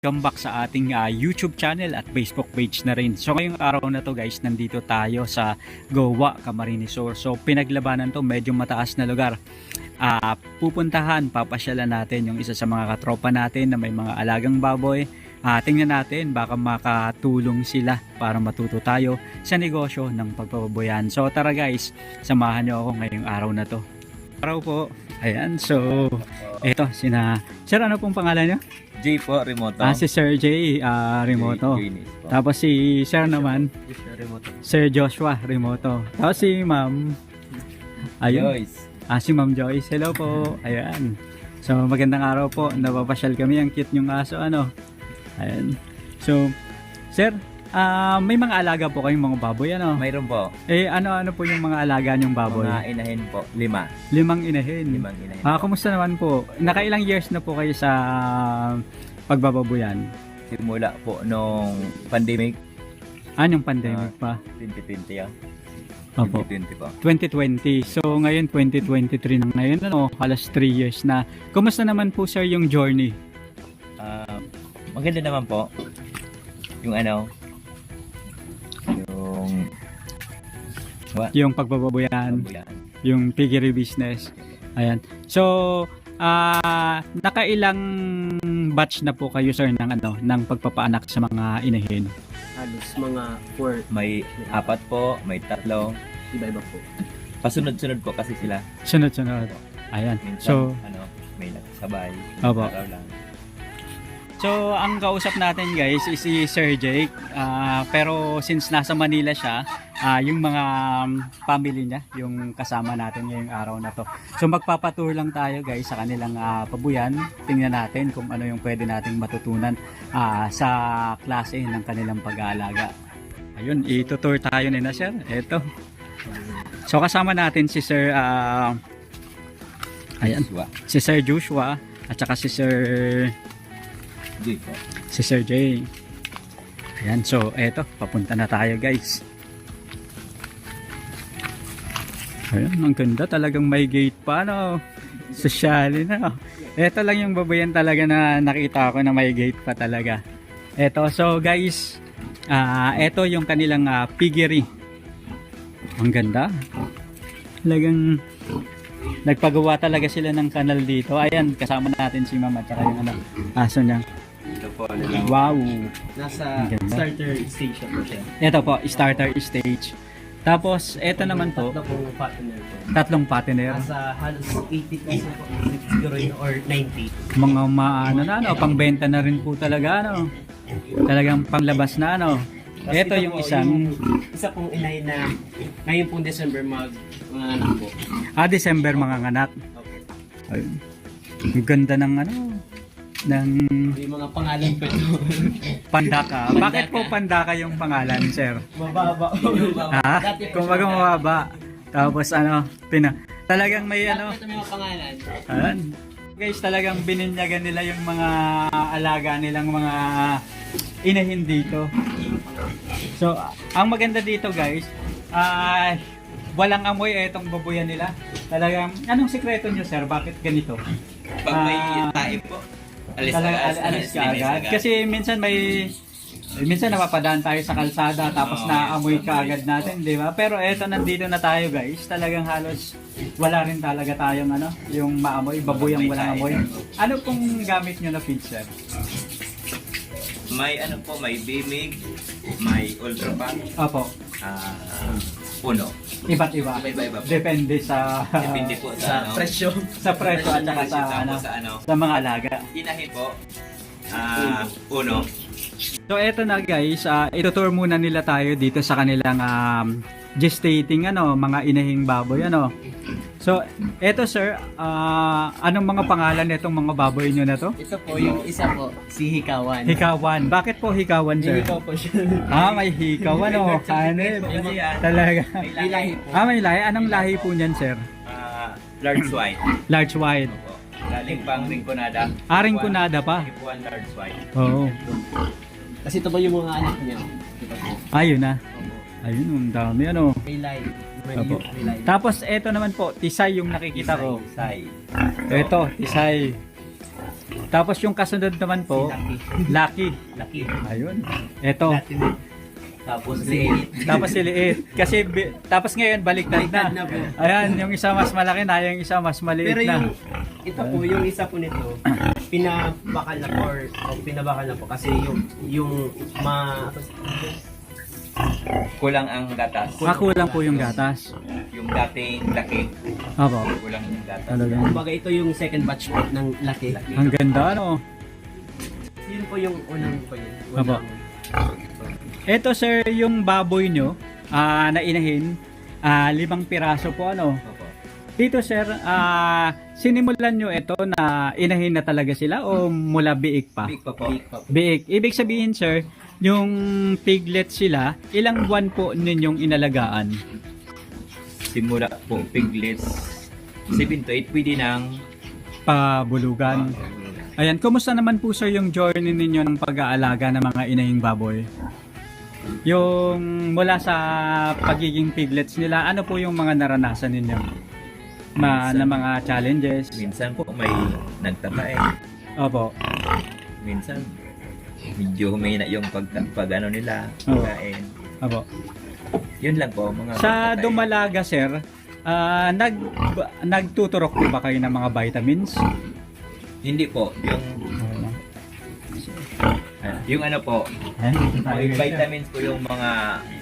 Welcome back sa ating YouTube channel at Facebook page na rin. So ngayong araw na to guys, nandito tayo sa Goa, Camarines Sur. So pinaglabanan to, medyo mataas na lugar. Pupuntahan, papasyalan natin yung isa sa mga katropa natin na may mga alagang baboy. Tingnan natin, baka makatulong sila para matuto tayo sa negosyo ng pagpapaboyan. So tara guys, samahan nyo ako ngayong araw na to. Araw po. Ayan, so eto, Sir, ano pong pangalan nyo? J po, Remoto. Si Sir J, Remoto. Tapos si Sir naman, Sir Joshua, Remoto. Tapos si Ma'am, ayun. Joyce. Si Ma'am Joyce, hello po. Ayan. So magandang araw po, napapasyal kami, ang cute yung aso, ano. Ayan. So, Sir, may mga alaga po kayong mga baboy, ano? Mayroon po. Ano po yung mga alaga niyong baboy? Mga inahin po. 5. 5 inahin. 5 inahin. Kumusta naman po? Nakailang years na po kayo sa pagbababoyan? Simula po nung pandemic. Yung pandemic pa? 2020 yan. Opo. 2020 po. 2020. So ngayon 2023 na ngayon, ano, halos 3 years na. Kumusta naman po sir yung journey? Maganda naman po. Yung Yung pagbababoyan, yung piggery business. Ayan. So, nakailang batch na po kayo sir ng pagpapaanak sa mga inahin? Halos mga 4. May 4 po, may 3. Iba-iba po. Pasunod-sunod po kasi sila. Sunod-sunod. Ayan. Minsan, So, may nagsabay. Opo. Araw lang. So, ang kausap natin guys is si Sir Jake. Pero since nasa Manila siya, yung mga family niya, yung kasama natin ngayong araw na to. So, magpapatour lang tayo guys sa kanilang pabuyan. Tingnan natin kung ano yung pwede nating matutunan sa klase ng kanilang pag-aalaga. Ayun, itutour tayo nila sir. Ito. So, kasama natin si Sir si Sir Joshua at saka si Sir J po. Si Sir J. Ayan, so eto, papunta na tayo guys. Ayan, ang ganda, talagang may gate pa, no? Sosyali na. Eto lang yung babayan talaga na nakita ko na may gate pa talaga. Eto, so guys, eto yung kanilang piggery. Ang ganda. Talagang nagpagawa talaga sila ng kanal dito. Ayan, kasama natin si Mama at saka yung aso niya. Ito po, lang. Wow! Nasa starter station po siya. Ito po, starter stage. Tapos, ito naman po, Tatlo pong partner po. 3 patiner. Nasa halos 80 pesos po. Siguro yun, or 90. Mga pangbenta na rin po talaga, ano. Talagang panglabas na, ano. Tapos Ito yung isang... Isa pong inay na ngayon pong December mga anak po. December mga nganak. Okay. Ayun. Ang ganda ng Yung mga pangalan po ito. Pandaka. Bakit po Pandaka yung pangalan, sir? Mababa. Kung baga mababa. Tapos talagang may Ito mga pangalan. Ayan. Guys, talagang bininyagan nila yung mga alaga nilang mga inahin dito. So, ang maganda dito guys, walang amoy itong babuyan nila. Talagang, anong sikreto nyo sir? Bakit ganito? Pag may tae po, alis ka agad. Kasi minsan napapadaan tayo sa kalsada tapos naamoy ka agad natin, di ba? Pero eto, nandito na tayo guys. Talagang halos wala rin talaga tayong yung maamoy, babuyang walang amoy. Ano pong gamit nyo na feed sir? may may bimig, may ultra pack, Opo. puno. Iba't iba. Iba-iba po. Depende sa Po Sa presyo. sa presyo at saka sa mga alaga. Inahin po, uno. So eto na guys, itutour muna nila tayo dito sa kanilang gestating mga inahing baboy So eto sir, anong mga pangalan nitong mga baboy nyo na to? Ito po yung isa po, si Hikawan. Hikawan. Bakit po hikawan sir? Hikaw po siya. May hikawan Hanip. Talaga. May lahi po. May lahi. Anong lahi po niyan sir? Large white. Large white. Galing pang ringconada. Ringconada pa. Hipuan large white. Oo. Kasi ito ba yung mga anak niya? Ito po. Ayun na. Ayun, ang dami May lahi. Opo. Tapos eto naman po, tisay yung nakikita ko. Say. Eto, tisay. Tapos yung kasunod naman po, Lucky. Laki. Ayun. Ito. Tapos liit. Tapos si Liit. Kasi tapos ngayon baliktad Baliktad na. na po. Ayan, yung isa mas malaki na, yung isa mas maliit Pero na. yung, ito po, yung isa po nito, pinabakal na po, o pinabakal na po kasi yung Kulang ang gatas. Kulang po yung gatas. Yung dating laki, Opo. kulang yung gatas. Talagang. kumbaga ito yung second batch po ng laki. Ang ganda, ano? Yun po yung unang po yun. Aba. Ito sir, yung baboy nyo, na inahin, 5 piraso po, ano? Opo. Dito sir, sinimulan nyo ito na inahin na talaga sila o mula biik pa? Big pa po. Biik. Ibig sabihin sir, yung piglet sila, ilang buwan po ninyong inalagaan? Simula po piglets 7 to 8 pwede nang Pabulugan. Ayan, kumusta naman po sir yung journey ninyo ng pag-aalaga ng mga inahing baboy? Yung mula sa pagiging piglets nila, ano po yung mga naranasan ninyo? Na mga challenges? minsan po may nagtatae. Opo. Minsan medyo humina yung pag ano nila, Oo. pagkain. Opo. Yun lang po mga Sa nagtatae. Dumalaga sir, nagtuturok po ba kayo ng mga vitamins? Hindi po, yung ano po, may vitamins po yung mga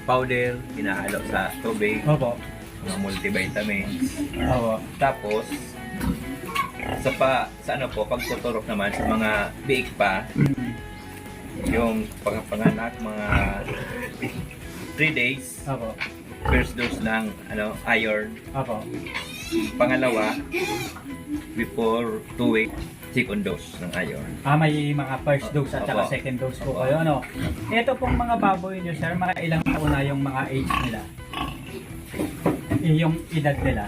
powder hinahalo sa tubig, Opo. mga multivitamins. Opo. Tapos sa ano po, pagtuturok naman sa mga biik pa, yung pagpanganak mga 3 days, Opo. first dose ng ano iron, Opo. pangalawa before 2 weeks, second dose ng iron. May mga first dose at saka Opo. second dose po kayo, ano? Ito pong mga baboy nyo, sir, mga ilang taon na yung mga age nila? Yung edad nila?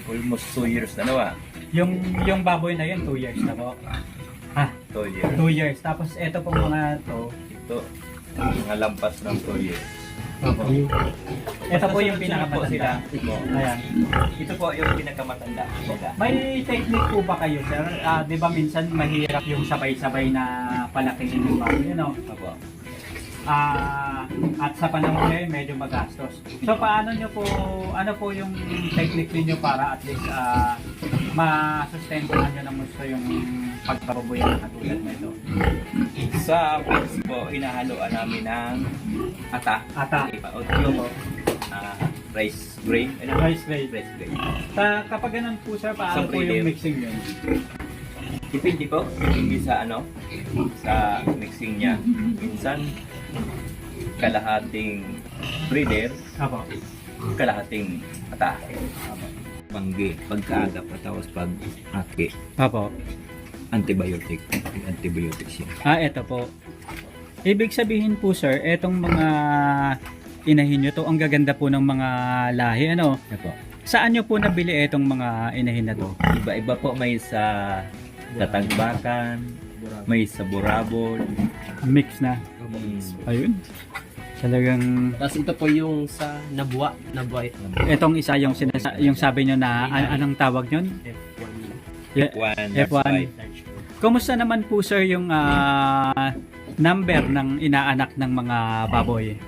Almost 2 years na nawa. Yung baboy na yun, 2 years na po. 2 years. 2 years. Tapos ito pong mga to, Ito, mga lampas ng 2 years. ito po yung pinakamatanda. Ayan. Ito po yung pinakamatanda. May technique po ba kayo, sir? Di ba minsan mahirap yung sabay-sabay na palakihin yung baboy, ano? Opo. At sa panahon ngayon medyo magastos. So paano nyo po, ano po yung technique niyo para at least masustentahan nyo ng gusto yung pagbababoy na katulad nito? Sa pigs po, hinahaloan namin ng ata. Ata. O yung rice grain. Rice grade. Rice grain. Kapag ganun po sir, paano Sa po yung prelim. mixing yun? Depende po, hindi sa ano, sa mixing niya. Minsan, kalahating breeder, Apo. kalahating ata. Banggi, pagkaagap at tapos pag aki, Apo. antibiotic siya. Eto po. Ibig sabihin po sir, etong mga inahin nyo to, ang gaganda po ng mga lahi, ano? Opo. Saan nyo po nabili etong mga inahin na to? Iba-iba po, may sa Tatagbakan, may sa Burabol. Mix na. Ayun. Talagang Tapos ito po yung sa Nabuwa ito. etong isa yung yung sabi nyo na anong tawag nyon? F1, F1. Kumusta naman po sir yung number ng inaanak ng mga baboy?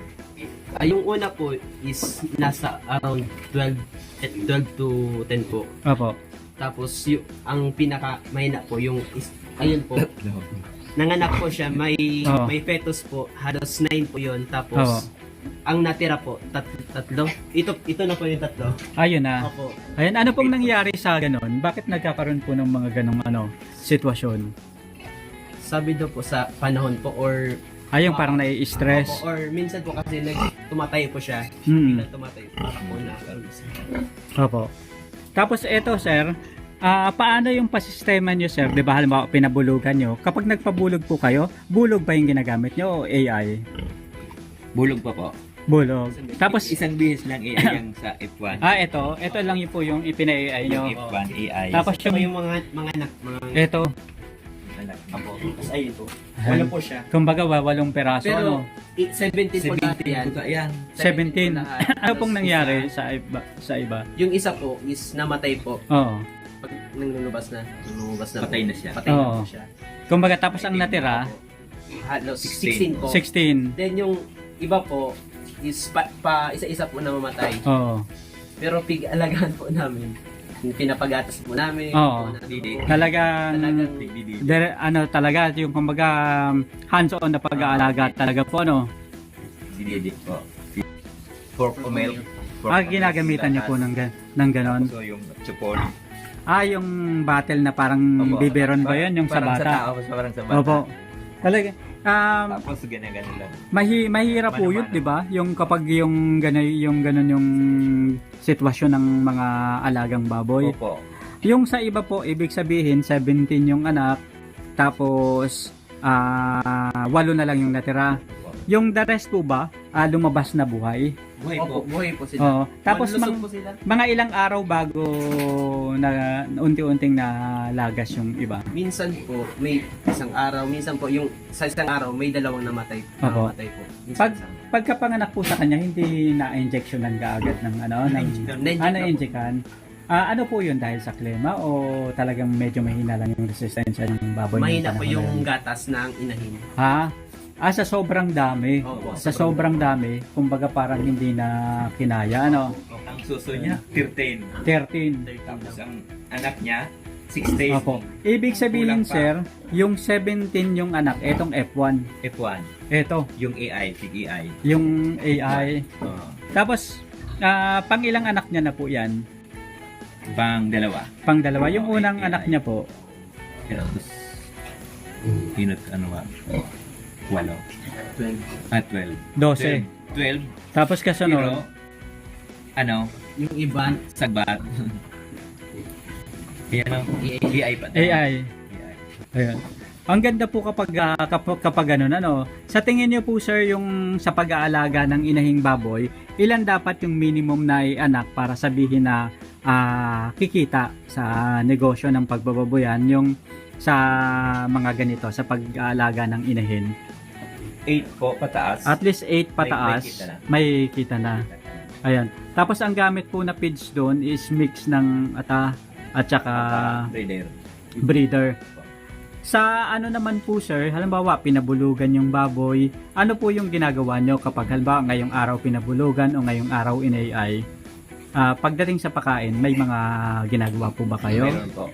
Yung una po is nasa around 12 to 10 po. Opo. Tapos ang pinaka mahina po yung ayun po. Nanganak po siya, may Oo. may fetus po, halos 9 po 'yon. Tapos Oo. ang natira po tatlo. Ito na po yung tatlo. Ayun na. Opo. Ayan, ano pong nangyari sa ganon? Bakit nagkakaroon po ng mga ganong sitwasyon? Sabi daw po sa panahon po or Yung parang nai-stress. or minsan po kasi tumatay po siya. Hmm. Biglang tumatay po na. Opo. Tapos eto sir, paano yung pasistema nyo sir? Di ba halimbawa pinabulugan nyo? Kapag nagpabulog po kayo, bulog ba yung ginagamit nyo o AI? Bulog pa po. Bulog. Tapos, Isang bihis lang AI yung sa F1. ito lang yun po yung ipina-AI nyo. Yung F1 AI. Tapos Ito po yung, yung mga anak, mga ito, apo. Tapos ayun po. Wala po siya. kumbaga 8 peraso, Pero ano? 17 po lahat yan. Yan. 17. po lahat. Ano pong Tapos nangyari isa- sa iba? Yung isa po is namatay po. Oo. Pag nang lumabas na Patay na siya. Patay na Oo. po siya. Kumbaga tapos ang natira, Halos 16 po. 16. Then yung iba po is isa-isa po na mamatay. Oo. Pero pig-alagaan po namin. Yung pinapagatas po namin. Oo. Didi. Talagang talaga yung kumbaga hands-on na pag-aalaga talaga po ano. Didi po. Pork o milk. Ginagamitan niyo po ng ganon. So yung support. Yung battle na parang Opo. biberon ba yun? Yung sa Parang bata? tao, parang sa bata. Opo. Talaga. Tapos ganyan lang. Mahirap po yun, Mano-mano. di ba? Yung kapag yung ganon yung sitwasyon ng mga alagang baboy. Opo. Yung sa iba po, ibig sabihin 17 yung anak, tapos 8 na lang yung natira. Yung the rest po ba, lumabas na buhay? Buhay Opo, po. buhay po sila. Oo. Tapos Malusog po sila. mga ilang araw bago na unti-unting nalagas yung iba. Minsan po, may isang araw. Minsan po, yung sa isang araw, may dalawang namatay. Opo. Namatay po. Minsan isang. Pagkapanganak po sa kanya, hindi na-injectionan kaagad ng na-injectan. Ano po yun dahil sa klema o talagang medyo mahina lang yung resistensya ng baboy? Mahina ng po panahon yung na yun? gatas ng inahin. Sa sobrang dami. Opo, Sa sobrang dami, kumbaga parang hindi na kinaya, ano? Ang suso niya, 13. 13. Tapos ang anak niya, 16. Opo. Ibig sabihin, Kulang pa. sir, yung 17 yung anak, etong F1. F1. Eto, Yung AI, AI. yung AI. Oo. Tapos, pang ilang anak niya na po yan? Pang dalawa. Pang dalawa. Yung Okay, unang AI. anak niya po, Tapos, pinot ano ba? 8. 12. 12. 12. Tapos Pero, kasunod, ano, Yung iba, sagbat. Yan ang AI pa. AI. Ayun. Ang ganda po kapag ganun, ano. Sa tingin niyo po, sir, yung sa pag-aalaga ng inahing baboy, ilan dapat yung minimum na anak para sabihin na kikita sa negosyo ng pagbababoyan yung sa mga ganito, sa pag-aalaga ng inahin? 8 po, pataas. At least 8 pataas, kita na. may kita na. Ayan. Tapos ang gamit po na feeds doon is mix ng ata at saka Breeder. breeder. Sa ano naman po, sir, halimbawa pinabulugan yung baboy, ano po yung ginagawa nyo kapag halimbawa ngayong araw pinabulugan o ngayong araw in-AI? Pagdating sa pakain, may mga ginagawa po ba kayo? Meron po.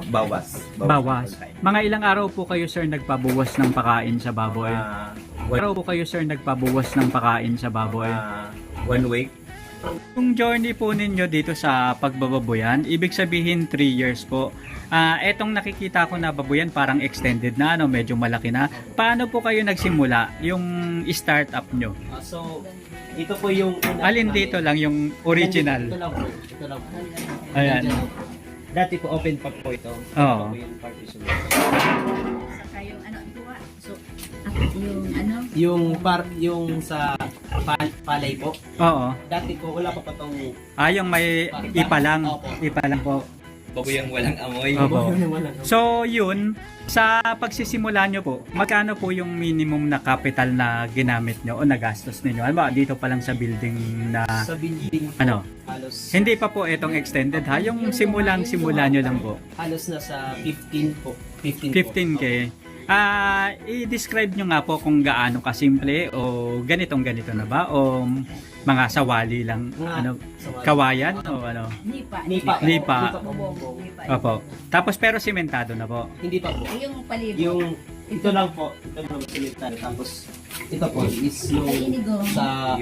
Bawas. Bawas. Mga ilang araw po kayo, sir, nagpabuwas ng pakain sa baboy? Araw po kayo, sir, nagpabuwas ng pakain sa baboy? 1 week. Yung journey po ninyo dito sa pagbababoyan, ibig sabihin 3 years po. Etong nakikita ko na baboyan parang extended na, ano, medyo malaki na. Paano po kayo nagsimula yung startup nyo? so, ito po yung Alin dito lang yung original? Ito lang po. Ito lang po. Ayan. Dati po open pa po ito. Oo. Ito po yung partition. Saka yung ano, tuwa. So, yung ano, Yung sa palay po. Oo. Dati po wala pa tong Yung may ipa lang. Opo. Ipa lang po. Baboyang walang amoy. Opo. wala. So, yun, sa pagsisimula nyo po, magkano po yung minimum na capital na ginamit nyo o nagastos ninyo? Ano ba, dito pa lang sa building na, Sa building po, ano, halos hindi pa po itong extended ha, yung simula nyo lang po. halos nasa 15 po. 15 po. 15K. I-describe nyo nga po kung gaano kasimple o ganito na ba o mga sawali lang, Mga ano, sawali. kawayan o ano. nipa. Nipa. Bubong, nipa. Opo. Tapos pero simentado na po. Hindi pa po. Yung palibot. Yung ito lang po, ito lang simental. Tapos ito po is yung Ay, inigo. sa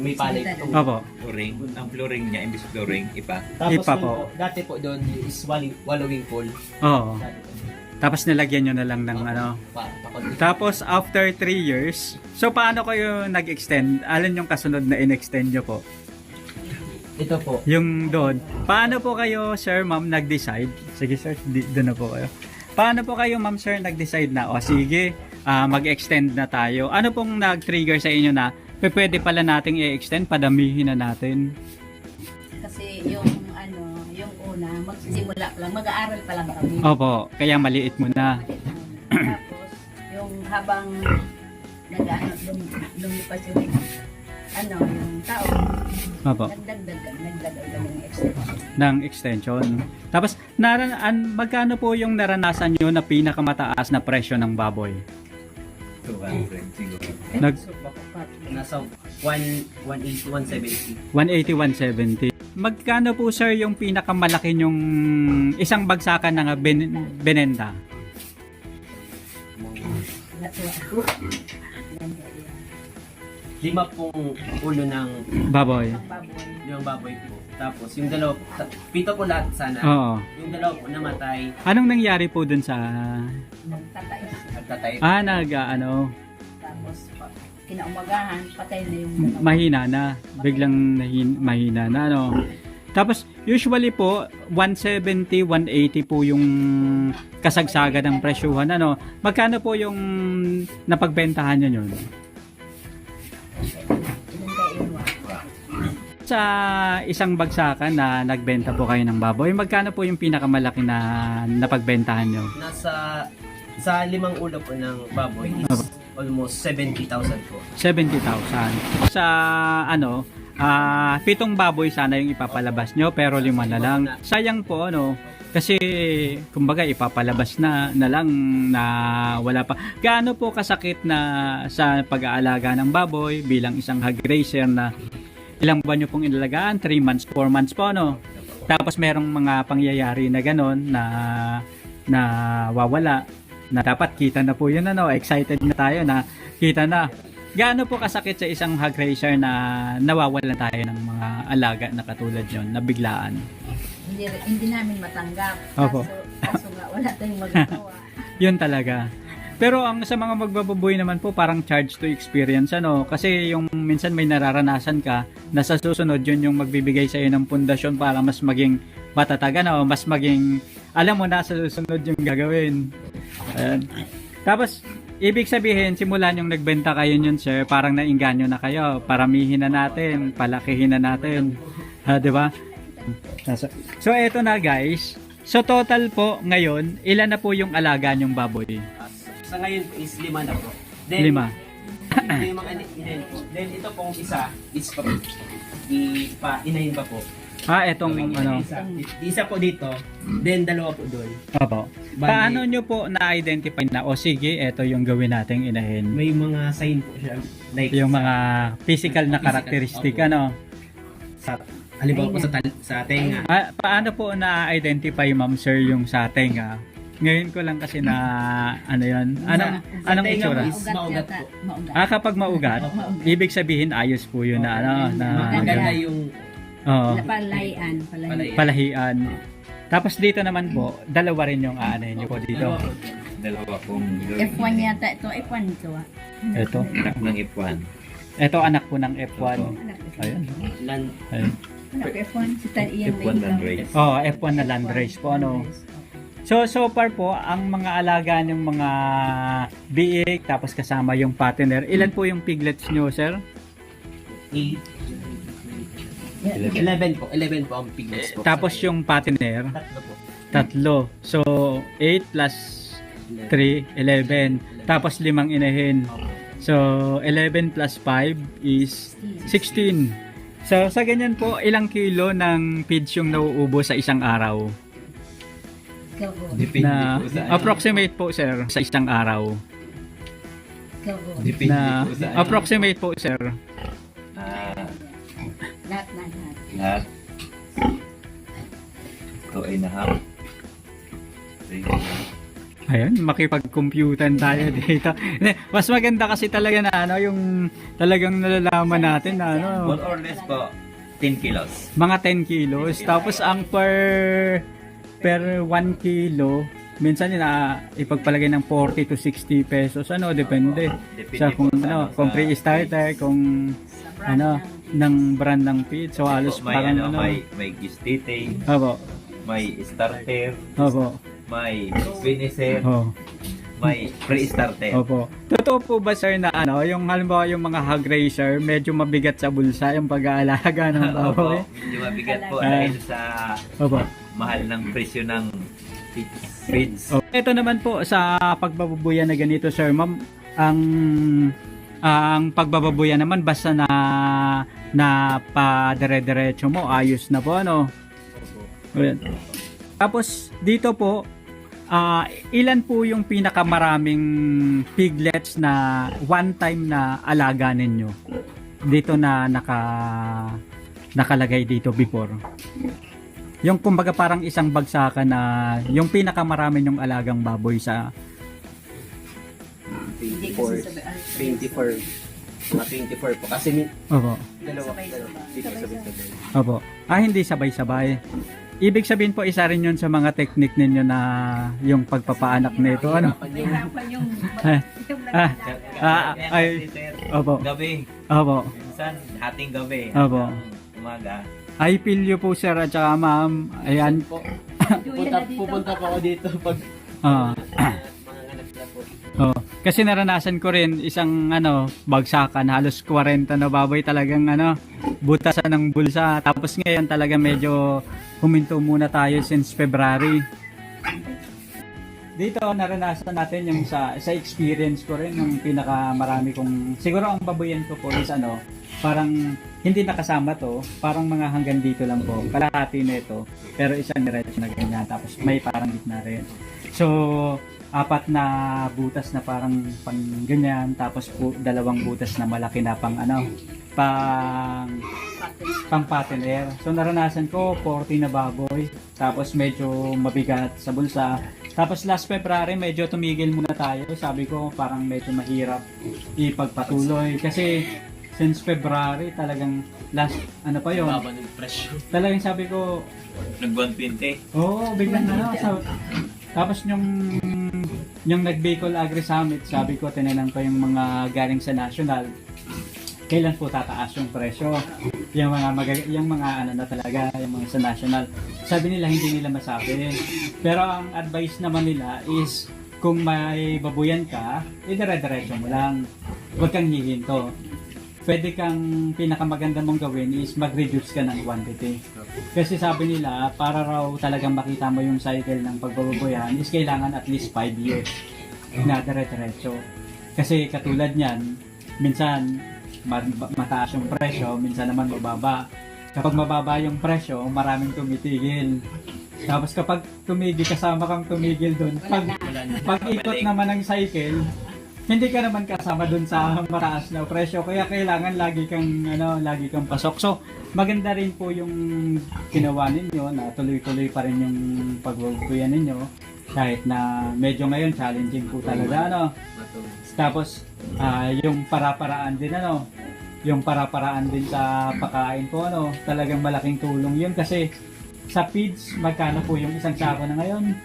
may palay po. Opo. Flooring. Ang flooring niya, imbis flooring, ipa. Tapos Ipa dun po. Dati po doon is wallowing pool. Oo. Dati po. Tapos nilagyan nyo na lang ng ano. Pakot. Tapos after 3 years, so paano kayo nag-extend? Alin yung kasunod na in-extend nyo po? Ito po. Yung doon. Paano po kayo, sir, ma'am, nag-decide? Sige, sir, doon na po kayo. Paano po kayo, ma'am, sir, nag-decide na, o sige, mag-extend na tayo? Ano pong nag-trigger sa inyo na pwede pala nating i-extend, padamihin na natin? Kasi yung ano, yung una, magsisimula pa lang, mag-aaral pa lang kami. Opo, kaya maliit muna. Tapos, yung habang nag-ano, lumipas yung yung taon, Opo. nagdagdag ng extension. Ng extension. Tapos, magkano po yung naranasan nyo na pinakamataas na presyo ng baboy? 200 siguro. Nasa 180, 170. 180, 170. Magkano po sir yung pinakamalaki yung isang bagsakan ng benenda? Natuwa ako. 5 pong ulo ng Baboy. Ang baboy. limang baboy po. Tapos yung 7 po lahat sana. Oo. Yung 2 po namatay, Anong nangyari po dun sa... Nagtatay. nagtatay. Tapos, kinaumagahan, patay na yung Mahina na. Biglang mahina na, ano. Tapos, usually po, 170, 180 po yung kasagsagan ng presyuhan, ano. Magkano po yung napagbentahan nyo yun? Ilan kayo inuwa. Sa isang bagsakan na nagbenta po kayo ng baboy, magkano po yung pinakamalaki na napagbentahan nyo? Sa 5 ulo po ng baboy is almost 70,000 po. 70,000. Sa 7 baboy sana yung ipapalabas nyo pero 5 na lang. Sayang po kasi kumbaga ipapalabas na lang na wala pa. Gaano po kasakit na sa pag-aalaga ng baboy bilang isang hog raiser na ilang buwan nyo pong inalagaan? 3 months, 4 months po Tapos merong mga pangyayari na ganon na wawala na dapat kita na po yun excited na tayo na kita na. Gaano po kasakit sa isang hog raiser na nawawalan tayo ng mga alaga na katulad yon na biglaan? Hindi namin matanggap. Opo. Kaso nga, wala tayong magagawa. Yun talaga. Pero ang sa mga magbababoy naman po parang charge to experience kasi yung minsan may nararanasan ka na sa susunod yun yung magbibigay sa iyo ng pundasyon para mas maging matatag mas maging alam mo na sa susunod yung gagawin. Ayan. Tapos ibig sabihin simulan yung nagbenta kayo yun sir, parang nainganyo na kayo, paramihin na natin, palakihin na natin. Di ba? So eto na guys. So total po ngayon, ilan na po yung alaga nyong baboy? Sa ngayon po is 5 na po. Then, 5. Ito yung mga inahin po. Then ito pong isa is inahin pa po. Etong Isa po dito, then 2 po doon. Opo. Paano nyo po na-identify na sige, eto yung gawin nating inahin? May mga sign po siya. Like Yung mga physical na karakteristik sa halimbawa po sa tenga. Paano po na-identify ma'am sir yung sa tenga? Ngayon ko lang kasi na anong tenga itsura? is maugat po. Maugat. Kapag maugat, ibig sabihin ayos po yun na Maganda yung Palahian. palahian. Tapos dito naman po, 2 rin yung aanahin nyo po dito. Dalawa pong F1 yata ito. F1 ito Ito. anak ng F1. Ito anak po ng F1. Ayun. land. Ayun. Anak F1. Si Tan Ian F1 land race. F1 na land race po So far po, ang mga alaga ng mga biik, tapos kasama yung partner, ilan po yung piglets nyo, sir? 11 po. 11 po ang piglets po. Tapos yung partner, 3. 3 po. So, 8 plus 3, 11. Tapos 5 inahin. So, 11 plus 5 is 16. So, sa ganyan po, ilang kilo ng feeds yung nauubo sa isang araw? Depende Na po sa approximate po, sir, sa isang araw. Depende Na po sa approximate po, sir. Lahat. 2.5. Ayun, makipag-computan tayo dito. Mas maganda kasi talaga na yung talagang nalalaman natin na More or less po, 10 kilos. mga 10 kilos. Tapos ang per 1 kilo, minsan ipagpalagay ng 40 to 60 pesos. Depende. Sa kung kung pre-starter, kung ng brand ng feed. So halos May parang may gistite, Opo. may starter, Opo. may finisher, Oh. may pre-starter. Opo. Totoo po ba sir na yung halimbawa yung mga hog raiser, medyo mabigat sa bulsa yung pag-aalaga ng baboy? Opo, medyo mabigat po Ah. dahil sa Opo. mahal ng presyo ng feeds. Ito naman po sa pagbabubuyan na ganito sir, ma'am, ang ang pagbababoy naman basta na padire-diretso mo, ayos na po ano. Ayan. Tapos dito po, ilan po yung pinakamaraming piglets na one time na alaga ninyo? Dito na nakalagay dito before. Yung kumbaga parang isang bagsakan na yung pinakamarami yung alagang baboy sa 24 mga 24 po kasi Opo. dalawa Sabay-sabay. dito sabay-sabay. Opo. Hindi sabay-sabay. Ibig sabihin po isa rin yun sa mga technique ninyo na yung pagpapaanak nito ano? Nahirapan yung Ah, yung ah, naglalaki. ay, opo. Gabi. Opo. Minsan, hating gabi. Opo. hanggang Umaga. I feel you po sir at saka ma'am. Ayan. Po, Julia na dito. pupunta pa ako dito pag Ah. mga anak na po. Oh, kasi naranasan ko rin isang bagsakan halos 40 na baboy talagang butasan ng bulsa. Tapos ngayon talaga medyo huminto muna tayo since February. Dito naranasan natin yung sa experience ko rin yung pinakamarami kong siguro ang baboyan ko po is parang hindi nakasama to, parang mga hanggang dito lang po. Kalahati nito, pero isang diretso na ganyan tapos may parang gitna rin. So 4 na butas na parang pang ganyan tapos po 2 butas na malaki na pang pang patiner. So naranasan ko 40 na baboy tapos medyo mabigat sa bulsa. Tapos last February medyo tumigil muna tayo. Sabi ko parang medyo mahirap ipagpatuloy kasi since February talagang last pa yun. Baba ng presyo. Talagang sabi ko Nag-120. biglang tapos yung nag-Bicol Agri Summit, sabi ko, tinanong ko yung mga galing sa national, kailan po tataas yung presyo? Yung mga na talaga, yung mga sa national. Sabi nila, hindi nila masabi. Pero ang advice naman nila is, kung may babuyan ka, idire-diretso mo lang. Huwag kang hihinto. Pwede kang pinakamaganda mong gawin is mag-reduce ka ng quantity. Kasi sabi nila, para raw talagang makita mo yung cycle ng pagbababoyan is kailangan at least 5 years na dire-diretso. Kasi katulad niyan, minsan mataas yung presyo, minsan naman mababa. Kapag mababa yung presyo, maraming tumitigil. Tapos kapag kasama kang tumigil doon, pag ikot naman ng cycle, hindi ka naman kasama dun sa mataas na presyo kaya kailangan lagi kang pasok. So maganda rin po yung ginawa ninyo na tuloy-tuloy pa rin yung pagbababoyan ninyo kahit na medyo ngayon challenging po talaga Tapos yung para-paraan din sa pagkain ko talagang malaking tulong yun kasi sa feeds magkano po yung isang sako na ngayon?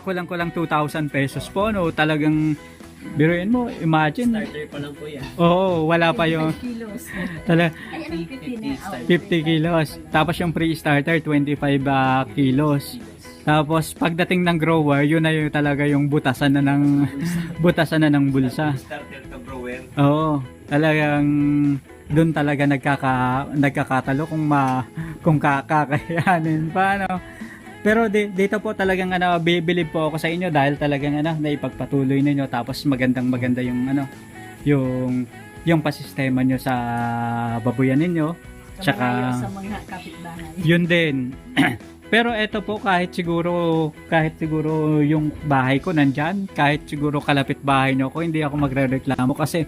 Kulang 2,000 pesos po talagang biruin mo, imagine. Starter pa lang po yan. Oo, wala pa yung 5 kilos. talaga Ay, anong 50 na? 50 kilos. Tapos yung pre-starter 25 kilos. Tapos pagdating ng grower, yun na yung talaga yung butasan na ng bulsa. Starter to grower. Oo, talagang doon talaga nagkakatalo kung kakayanin pa Pero dito po talagang bibilib po ako sa inyo dahil talagang naipagpatuloy ninyo tapos maganda yung pasistema nyo sa babuyan ninyo. Tsaka Sa mga kapitbahay. yun din. Pero eto po kahit siguro yung bahay ko nandyan, kahit siguro kalapit bahay nyo ako, hindi ako magrereklamo kasi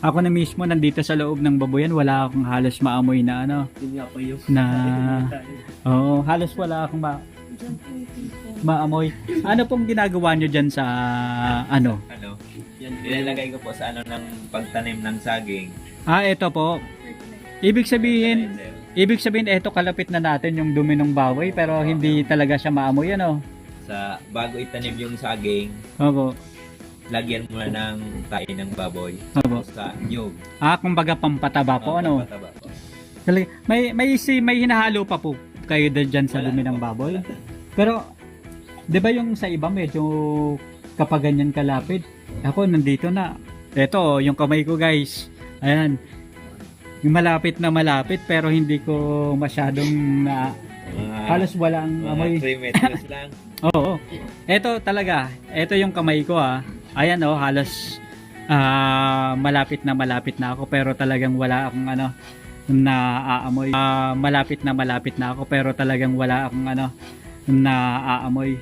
ako na mismo nandito sa loob ng babuyan, wala akong halos maamoy na Yun nga po yung halos wala akong maamoy. Ano pong ginagawa nyo dyan sa yan. Ilalagay ko po sa ng pagtanim ng saging. Ito po. Ibig sabihin ito kalapit na natin yung dumi ng baboy pero hindi talaga siya maamoy Sa bago itanim yung saging, Opo. lagyan mo na ng kain ng baboy. Opo. Sa nyug. Kumbaga pampataba po Pataba po. Talaga, may hinahalo pa po kayo dyan sa dumi ng baboy. Pero 'di ba yung sa iba medyo kapag ganyan kalapit, ako nandito na. Ito yung kamay ko guys. Ayan. Yung malapit pero hindi ko masyadong halos walang amoy. 3 meters lang. Oo. Ito talaga. Ito yung kamay ko Ayan halos malapit na ako pero talagang wala akong naaamoy. Malapit na ako pero talagang wala akong naaamoy.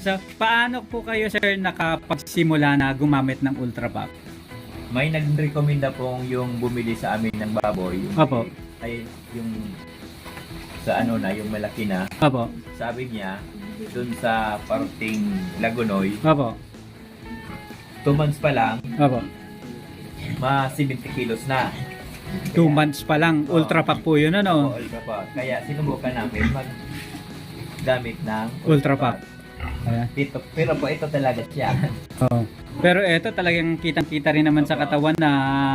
So, paano po kayo sir nakapagsimula na gumamit ng Ultrapack? May nag-recommenda pong yung bumili sa amin ng baboy. Opo. Ay, yung sa yung malaki na. Opo. Sabi niya, dun sa parting Lagunoy, Opo. 2 months pa lang, Opo. 70 kilos na. 2 months pa lang. Oo. Ultrapack po yun Oo, Ultrapack. Kaya sinubukan namin gamit ng Ultrapack. Ayan. Pero po ito talaga siya. Oo. Pero eto talagang kitang-kita rin naman sa katawan na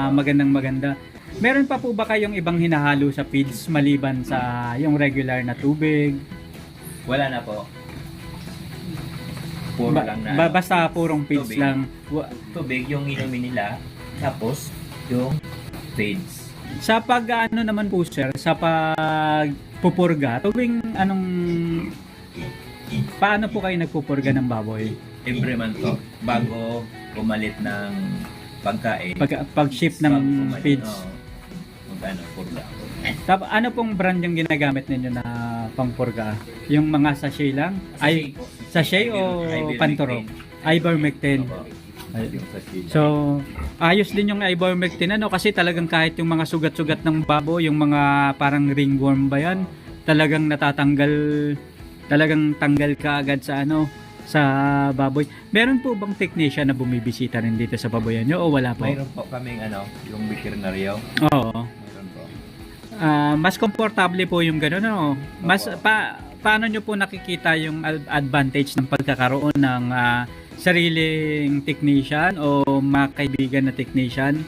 magandang-maganda. Meron pa po ba kayong ibang hinahalo sa feeds maliban sa yung regular na tubig? Wala na po. Puro lang na. Basta purong feeds Tubig. lang. Tubig yung inumin nila. Tapos, yung feeds. Sa naman po sir, sa pagpupurga, tuwing paano po kayo nagpupurga ng baboy? Every month po. Bago pumalit ng pagkain. Pag-ship ng feeds. Purga. Ano pong brand yung ginagamit ninyo na pangpurga? Yung mga sachet lang? Ay, sachet o panturo? Ivermectin. Yung sachet. So, ayos din yung ivermectin kasi talagang kahit yung mga sugat-sugat ng babo, yung mga parang ringworm ba yan, talagang natatanggal, talagang tanggal ka agad sa sa baboy. Meron po bang technician na bumibisita rin dito sa baboyan nyo o wala po? Mayroon po kaming yung veterinaryo. Oo. Mayroon po. Mas komportable po yung gano'n, no? Mas Opo. paano nyo po nakikita yung advantage ng pagkakaroon ng sariling technician o mga kaibigan na technician?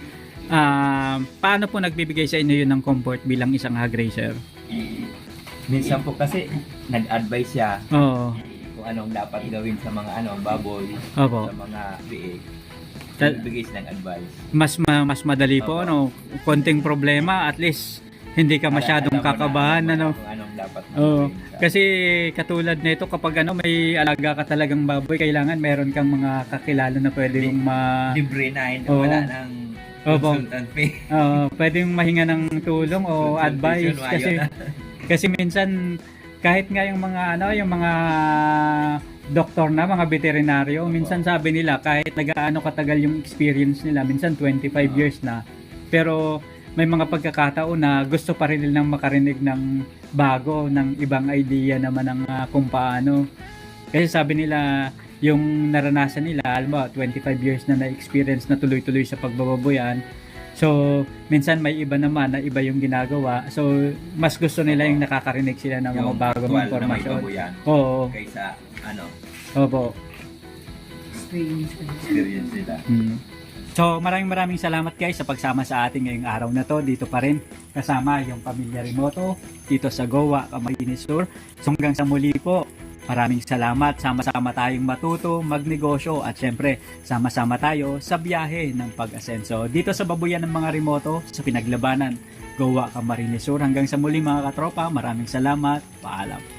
Paano po nagbibigay sa inyo yun ng comfort bilang isang hog raiser? Minsan po kasi nag-advise siya Oo. kung anong dapat gawin sa mga baboy, Opo. sa mga biik. Tal- Bigay siya ng advice. Mas madali po, Opo. konting problema, at least hindi ka masyadong Alam mo na kakabahan, kung anong dapat Oo. gawin sa- Kasi katulad nito, kapag may alaga ka talagang baboy, kailangan meron kang mga kakilala na pwede mong libre na, hindi Oo. wala ng Opo. consultant fee. pwede mong mahinga ng tulong o advice Consultation, kasi minsan kahit nga yung mga yung mga doktor na, mga veterinaryo, minsan sabi nila kahit nagaano katagal yung experience nila, minsan 25 years na, pero may mga pagkakataon na gusto pa rin nilang makarinig ng bago, ng ibang idea naman ng kung paano. Kasi sabi nila, yung naranasan nila, alam mo, 25 years na na-experience na tuloy-tuloy sa pagbababoyan. So, minsan may iba naman na iba yung ginagawa. So, mas gusto nila yung nakakarinig sila ng mga yung bagong actual na may informasyon. baboyan Oo. kaysa Opo. experience nila. So, maraming salamat guys sa pagsama sa ating ngayong araw na to. Dito pa rin kasama yung Pamilya Remoto dito sa Goa, Camarines Sur. So, hanggang sa muli po. Maraming salamat. Sama-sama tayong matuto, magnegosyo at syempre sama-sama tayo sa biyahe ng pag-asenso. Dito sa Babuyan ng mga Remoto sa pinaglabanan Goa, Camarines Sur. Hanggang sa muli mga katropa. Maraming salamat. Paalam.